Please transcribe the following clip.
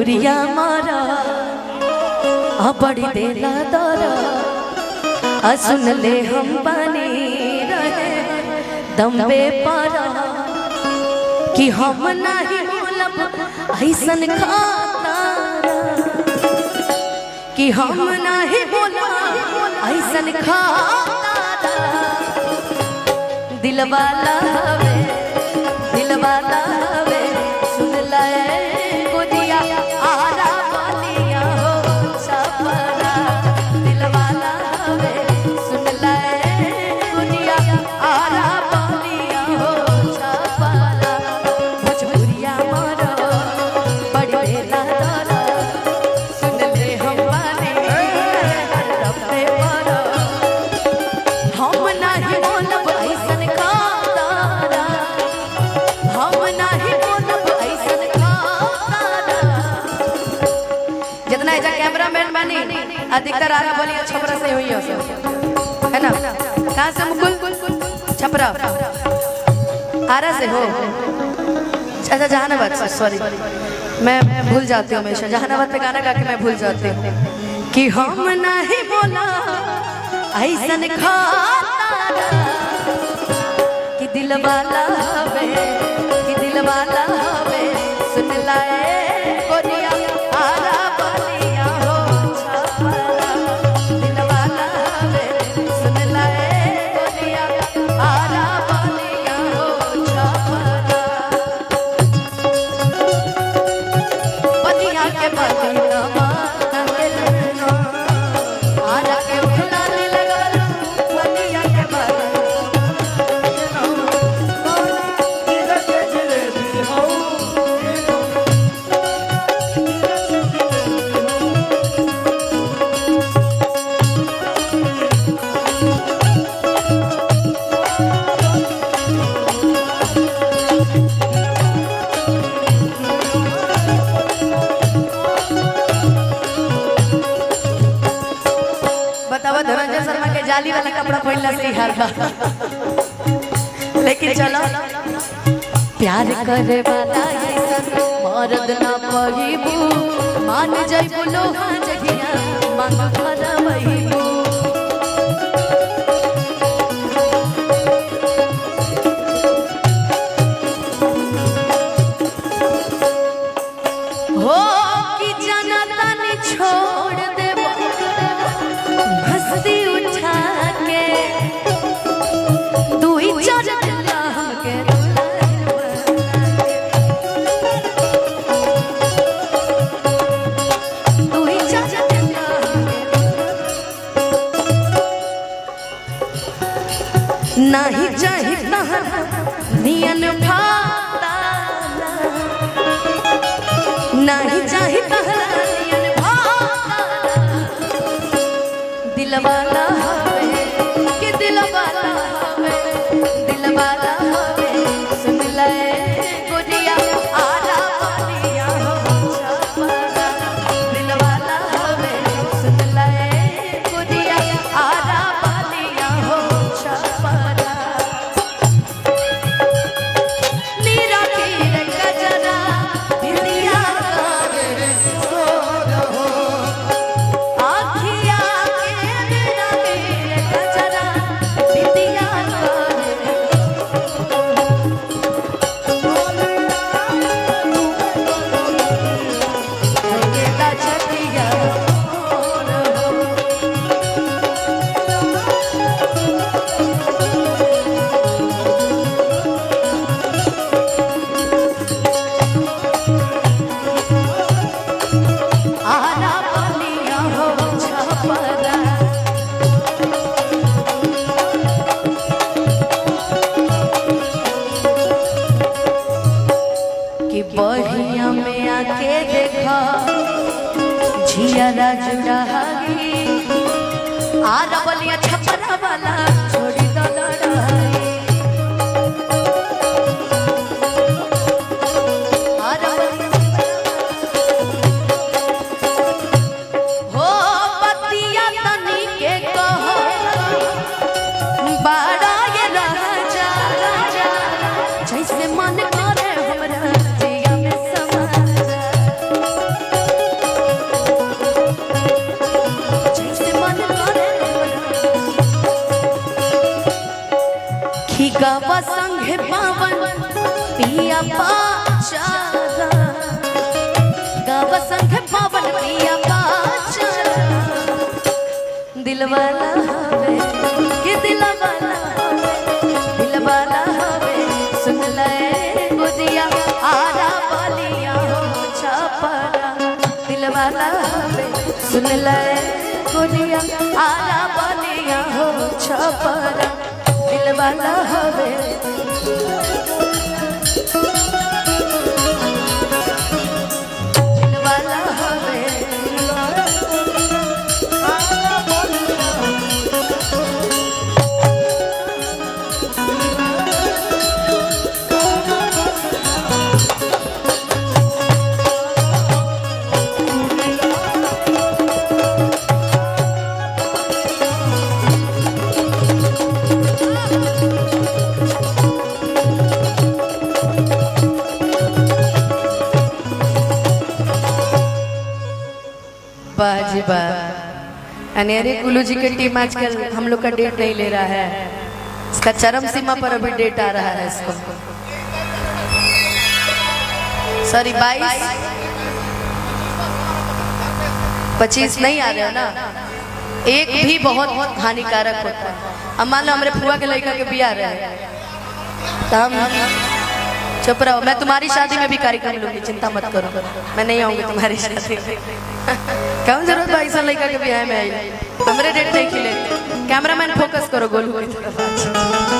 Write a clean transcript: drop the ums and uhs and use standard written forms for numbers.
भोजपुरिया मारा बड़ी देला दरा सुन ले हम बने रहे दम्बे पारा कि हम नहीं बोलब ऐसन खाता कि हम नहीं बोलब ऐसन खाता दिलवाला हवे सुन ले गोदिया आरा वालिया हो छपरा दिलवाला हवे सुन ले गोदिया आरा वालिया हो छपरा भोजपुरिया मारा बड़ी देला दरा सुन ले हम बने रब्बे पारा हम नहीं बोलब ऐसन खाता हम नहीं बोलब ऐसन खाता जितना एजा कैमरामैन बनी अधिकतर आरा बोलिए छपरा से हुई है ना कहाँ से मुकुल छपरा आरा से हो अच्छा जहानाबाद से सॉरी मैं भूल जाती हूँ हमेशा जहानाबाद पे गाना गा के मैं भूल जाती हूँ कि हम नहीं बोला ऐसन खाता कि दिलवाला हवे सुन लाए गोरिया आरा वालिया हो छपरा दिलवाला हवे सुन लाए गोरिया आरा वालिया हो छपरा बनिया के बनिया आरा के उठलाने लगल बनिया के बतावा धनंजय शर्मा के जाली वाला कपड़ा पहनला से हार था लेकिन चलो प्यार करे वाला मर्द ना पहिबू मान जइबू लोहा जगिया मांग भरबू हो कि जनता ने छोड़ देबो हंसी उठा के तू ही चल हमके तू ही चल नहीं चाही तहरा नियन भाता नहीं चाही तहरा नियन भाता दिलवाला हवे कि दिलवाला हवे सुन ले गोरिया आरा वालिया हो छपरा दिलवाला हवे सुन ले गोरिया आरा वालिया हो छपरा नीरा कीर गजरा बिंदिया करे सो रहो आखिया के नीरा कीर गजरा बिंदिया करे ला छतिया आरा वालिया हो छपरा कि बढ़िया में आके देखा झिया जुड़ाई आरा वालिया छपरा वाला छोड़ी दो लड़ाई आरा वालिया हो पतिया तनी के कहो बड़ा ये राजा जैसे मन करे हमरा जिया में समा जा चारा गावा संग पावन पिया पाचारा दिलवाला हवे कि दिलवाला हवे सुन ले गुदिया आरा बलिया हो छपरा दिलवाला हवे सुन ले गुदिया आरा बलिया हो छपरा दिलवाला हवे बाजीबा अनेरे कुल्लू जी की टीम आजकल हम लोग का डेट नहीं ले रहा है, इसका चरम सीमा पर अभी डेट आ रहा है। इसको सॉरी 22-25 नहीं आ रहे हो ना, एक भी बहुत हानिकारक होता है। अब मान लो हमारे फुआ के लड़का के बिया रहे तो हम चुप रहो। मैं तुम्हारी शादी में भी कार्यक्रम लूंगी, चिंता मत करो, मैं नहीं आऊंगी तुम्हारी शादी में। कौन जरूरत है ऐसा लड़का के बियाह में आई, हमारे डेट नहीं खिले। कैमरामैन फोकस करो गोलू की तरफ।